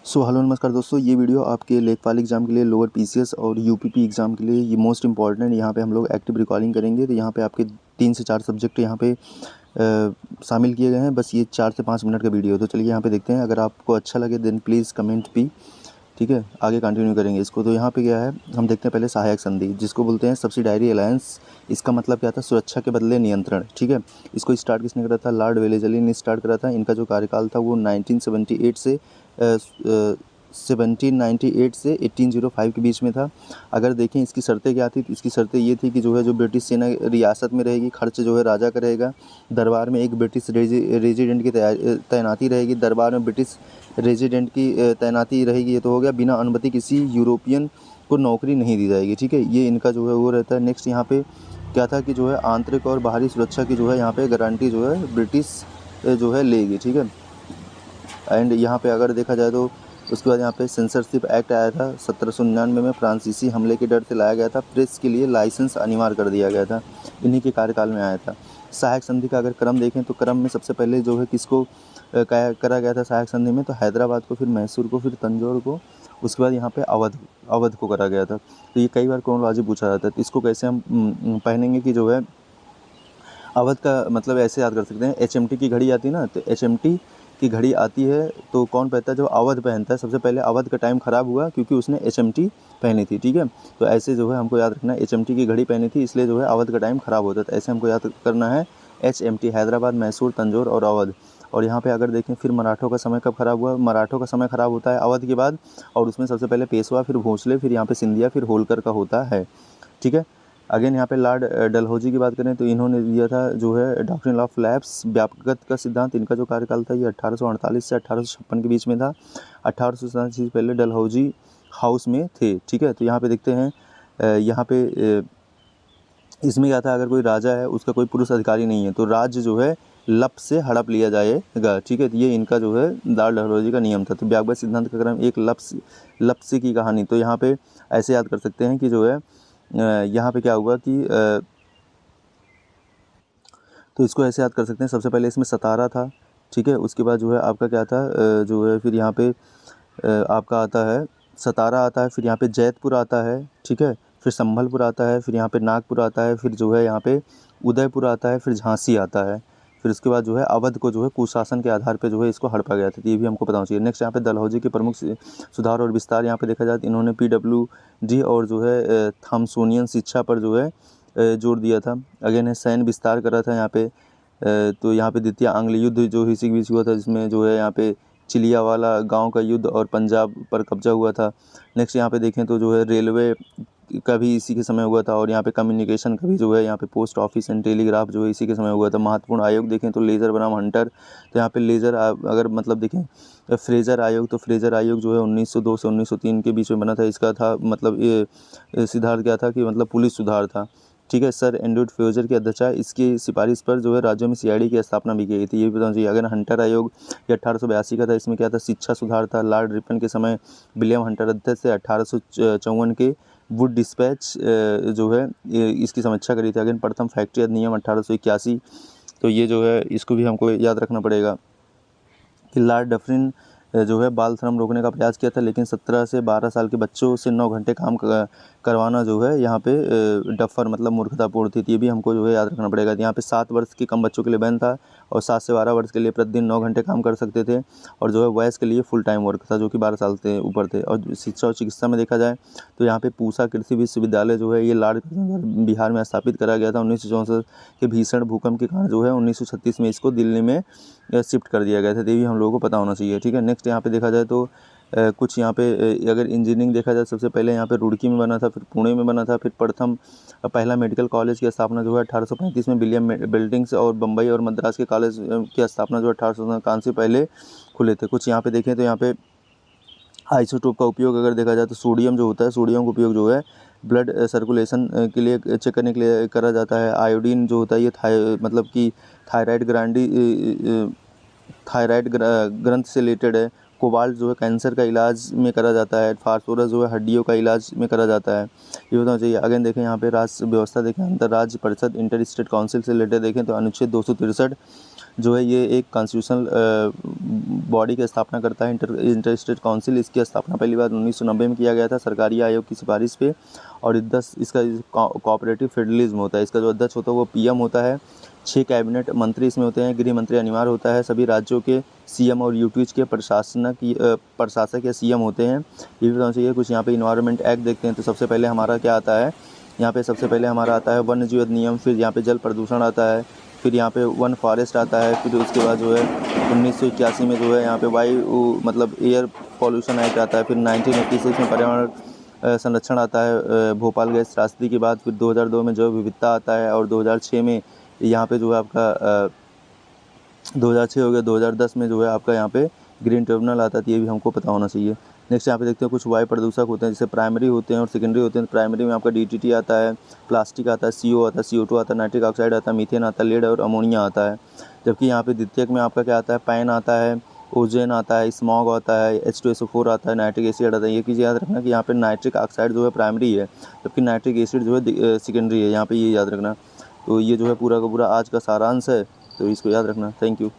Hello नमस्कार दोस्तों, ये वीडियो आपके लेखपाल एग्ज़ाम के लिए, लोअर पीसीएस और यूपीपी एग्ज़ाम के लिए ये मोस्ट इंपॉर्टेंट है। यहाँ पे हम लोग एक्टिव रिकॉर्डिंग करेंगे। तो यहाँ पे आपके 3 से 4 सब्जेक्ट यहाँ पे शामिल किए गए हैं। बस ये 4 से 5 मिनट का वीडियो। तो चलिए यहाँ पे देखते हैं। अगर आपको अच्छा लगे देन प्लीज़ कमेंट भी, ठीक है। आगे कंटिन्यू करेंगे इसको। तो यहाँ पे क्या है, हम देखते हैं पहले सहायक संधि, जिसको बोलते हैं सब्सिडायरी अलायंस। इसका मतलब क्या था? सुरक्षा के बदले नियंत्रण, ठीक है। इसको स्टार्ट किसने करा था? लॉर्ड वेलेज़ली ने स्टार्ट करा था। इनका जो कार्यकाल था वो 1978 से 1798 से 1805 के बीच में था। अगर देखें इसकी शर्तें क्या थी, तो इसकी शर्तें ये थी कि जो है जो ब्रिटिश सेना रियासत में रहेगी, खर्च जो है राजा का रहेगा। दरबार में एक ब्रिटिश रेजिडेंट की तैनाती रहेगी। दरबार में ब्रिटिश रेजिडेंट की तैनाती रहेगी। ये तो हो गया। बिना अनुमति किसी यूरोपियन को नौकरी नहीं दी जाएगी, ठीक है। ये इनका जो है वो रहता है। नेक्स्ट यहाँ पे क्या था कि जो है आंतरिक और बाहरी सुरक्षा की जो है यहाँ पे गारंटी जो है ब्रिटिश जो है लेगी, ठीक है। एंड यहाँ पे अगर देखा जाए तो उसके बाद यहाँ पे सेंसरशिप एक्ट आया था 1799 में। फ्रांसीसी हमले के डर से लाया गया था। प्रेस के लिए लाइसेंस अनिवार्य कर दिया गया था। इन्हीं के कार्यकाल में आया था। सहायक संधि का अगर क्रम देखें तो क्रम में सबसे पहले जो है किसको करा गया था सहायक संधि में? तो हैदराबाद को, फिर मैसूर को, फिर तंजौर को, उसके बाद यहाँ पे अवध को करा गया था। तो ये कई बार क्रोनोलॉजी पूछा जाता है। तो इसको कैसे हम पहनेंगे कि जो है अवध का मतलब ऐसे याद कर सकते हैं। एचएमटी की घड़ी आती है ना, तो एचएमटी की घड़ी आती है तो कौन पहनता है? जो अवध पहनता है। सबसे पहले अवध का टाइम ख़राब हुआ क्योंकि उसने एचएमटी पहनी थी, ठीक है। तो ऐसे जो है हमको याद रखना है, एचएमटी की घड़ी पहनी थी इसलिए जो है अवध का टाइम ख़राब होता था। ऐसे हमको याद करना है। एचएमटी हैदराबाद, मैसूर, तंजौर और अवध। और यहाँ पे अगर देखें फिर मराठों का समय कब ख़राब हुआ? मराठों का समय ख़राब होता है अवध के बाद, और उसमें सबसे पहले पेशवा, फिर भोसले, फिर यहाँ पे सिंधिया, फिर होलकर का होता है, ठीक है। अगेन यहाँ पे लॉर्ड डलहौजी की बात करें तो इन्होंने दिया था जो है डॉक्ट्रिन ऑफ लैप्स, व्यापकता का सिद्धांत। इनका जो कार्यकाल था ये 1848 से 1856 के बीच में था। 1847 से पहले डलहौजी हाउस में थे, ठीक है। तो यहाँ पे देखते हैं यहाँ पे इसमें क्या था? अगर कोई राजा है उसका कोई पुरुष अधिकारी नहीं है तो राज्य जो है लप से हड़प लिया जाएगा, ठीक है। तो ये इनका जो है लॉर्ड डलहौजी का नियम था। तो व्यापक सिद्धांत का क्रम एक लप्स की कहानी। तो यहाँ पे ऐसे याद कर सकते हैं कि जो है यहाँ पे क्या हुआ कि तो इसको ऐसे याद कर सकते हैं। सबसे पहले इसमें सतारा था, ठीक है। उसके बाद जो है आपका क्या था जो है फिर यहाँ पे आपका आता है सतारा आता है, फिर यहाँ पे जैतपुर आता है, ठीक है। फिर संभलपुर आता है, फिर यहाँ पे नागपुर आता है, फिर जो है यहाँ पे उदयपुर आता है, फिर झांसी आता है। फिर उसके बाद जो है अवध को जो है कुशासन के आधार पे जो है इसको हड़पा गया था। तो ये भी हमको पता होना चाहिए। नेक्स्ट यहाँ पे डलहौजी के प्रमुख सुधार और विस्तार यहाँ पे देखा जाए तो इन्होंने PWD और जो है थॉमसोनियन शिक्षा पर जो है जोर दिया था। अगेन है सैन्य विस्तार करा था यहाँ पे। तो यहाँ पे द्वितीय आंग्ल युद्ध जो इसी के बीच हुआ था, जिसमें जो है यहाँ पे चिलियावाला गांव का युद्ध और पंजाब पर कब्जा हुआ था। नेक्स्ट यहाँ पे देखें तो जो है रेलवे का भी इसी के समय हुआ था। और यहाँ पे कम्युनिकेशन का भी जो है यहाँ पे पोस्ट ऑफिस एंड टेलीग्राफ जो है इसी के समय हुआ था। महत्वपूर्ण आयोग देखें तो लेज़र बनाम हंटर। तो यहाँ पे लेज़र अगर मतलब देखें फ्रेज़र आयोग, तो फ्रेज़र आयोग जो है 1902 से 1903 के बीच में बना था। इसका था मतलब ये सिद्धांत क्या था कि मतलब पुलिस सुधार था, ठीक है। सर एंड्रयू फ्रेज़र की अध्यक्षता इसकी सिफारिश पर जो है राज्यों में सीआईडी की स्थापना भी की गई थी। ये भी बताना चाहिए। अगर हंटर आयोग ये 1882 का था। इसमें क्या था? शिक्षा सुधार था। लॉर्ड रिपन के समय विलियम हंटर अध्यक्ष से 1854 के वुड डिस्पैच जो है इसकी समीक्षा करी थी। अगेन प्रथम फैक्ट्री अधिनियम 1881। तो ये जो है इसको भी हमको याद रखना पड़ेगा कि लॉर्ड डफरिन जो है बाल श्रम रोकने का प्रयास किया था, लेकिन 17 से 12 साल के बच्चों से 9 घंटे काम करवाना जो है यहाँ पे डफर मतलब मूर्खतापूर्ण थी। ये भी हमको जो है याद रखना पड़ेगा। यहाँ पे 7 वर्ष के कम बच्चों के लिए बैन था और 7 से 12 वर्ष के लिए प्रतिदिन 9 घंटे काम कर सकते थे। और जो है वयस्क के लिए फुल टाइम वर्क था जो कि 12 साल से ऊपर थे। और शिक्षा और चिकित्सा में देखा जाए तो यहाँ पे पूसा कृषि विश्वविद्यालय जो है ये लॉर्ड बिहार में स्थापित करा गया था। 1964 के भीषण भूकंप के कारण जो है 1936 में इसको दिल्ली में शिफ्ट कर दिया गया था। ये भी हम लोगों को पता होना चाहिए, ठीक है। नेक्स्ट यहाँ पे देखा जाए तो कुछ यहाँ पे अगर इंजीनियरिंग देखा जाए सबसे पहले यहाँ पे रुड़की में बना था, फिर पुणे में बना था, फिर प्रथम पहला मेडिकल कॉलेज की स्थापना जो है 1835 में विलियम बिल्डिंग्स, और बम्बई और मद्रास के कॉलेज की स्थापना जो 1851 से पहले खुले थे। कुछ यहाँ पे देखें तो यहाँ पे आइसोटोप का उपयोग अगर देखा जाए तो सोडियम जो होता है, सोडियम का उपयोग जो है ब्लड सर्कुलेशन के लिए चेक करने के लिए करा जाता है। आयोडीन जो होता है ये मतलब कि थायराइड ग्रंथ से रिलेटेड है। कोबाल्ट जो है कैंसर का इलाज में करा जाता है। फास्फोरस जो है हड्डियों का इलाज में करा जाता है। ये बताना चाहिए। अगेन देखें यहाँ पे राष्ट्र व्यवस्था देखें, अंतर राज्य परिषद इंटर स्टेट काउंसिल से रिलेटेड देखें तो अनुच्छेद 263 जो है ये एक कॉन्स्टिट्यूशनल बॉडी की स्थापना करता है, इंटर स्टेट काउंसिल। इसकी स्थापना पहली बार 1990 में किया गया था सरकारी आयोग की सिफारिश पे। और इसका कोऑपरेटिव फेडरलिज्म होता है। इसका जो अध्यक्ष होता है वो पीएम होता है। 6 कैबिनेट मंत्री इसमें होते हैं। गृह मंत्री अनिवार्य होता है। सभी राज्यों के सीएम और यूटीज के प्रशासक या सीएम होते हैं। ये भी बताना चाहिए। कुछ यहाँ पे इन्वायरमेंट एक्ट देखते हैं तो सबसे पहले हमारा क्या आता है, यहाँ पे सबसे पहले हमारा आता है वन्य जीव अधिनियम। फिर यहाँ पे जल प्रदूषण आता है। फिर यहाँ पे वन फॉरेस्ट आता है। फिर उसके बाद जो है 1981 में जो है यहाँ पे वायु मतलब एयर पॉल्यूशन एक्ट आता है। फिर 1986 में पर्यावरण संरक्षण आता है भोपाल गैस त्रासदी के बाद। फिर 2002 में जो विविधता आता है। और 2006 में यहाँ पे जो है आपका 2006 हो गया। 2010 में जो है आपका यहाँ पे ग्रीन ट्रिब्यूनल आता है। तो ये भी हमको पता होना चाहिए। नेक्स्ट यहाँ पे देखते हैं कुछ वायु प्रदूषक होते हैं, जैसे प्राइमरी होते हैं और सेकेंडरी होते हैं। प्राइमरी में आपका डीडीटी आता है, प्लास्टिक आता है, CO आता है, CO2 आता है, नाइट्रिक ऑक्साइड आता है, मीथेन आता है, लेड और अमोनिया आता है। जबकि यहाँ पे द्वितीयक में आपका क्या आता है, पैन आता है, ओजोन आता है, स्मॉग आता है, H2SO4 आता है, नाइट्रिक एसिड आता है। ये चीज़ याद रखना कि यहाँ पे नाइट्रिक ऑक्साइड जो है प्राइमरी है, जबकि नाइट्रिक एसिड जो है सेकेंडरी है। यहाँ पे ये याद रखना। तो ये जो है पूरा का पूरा आज का सारांश है, तो इसको याद रखना। Thank you.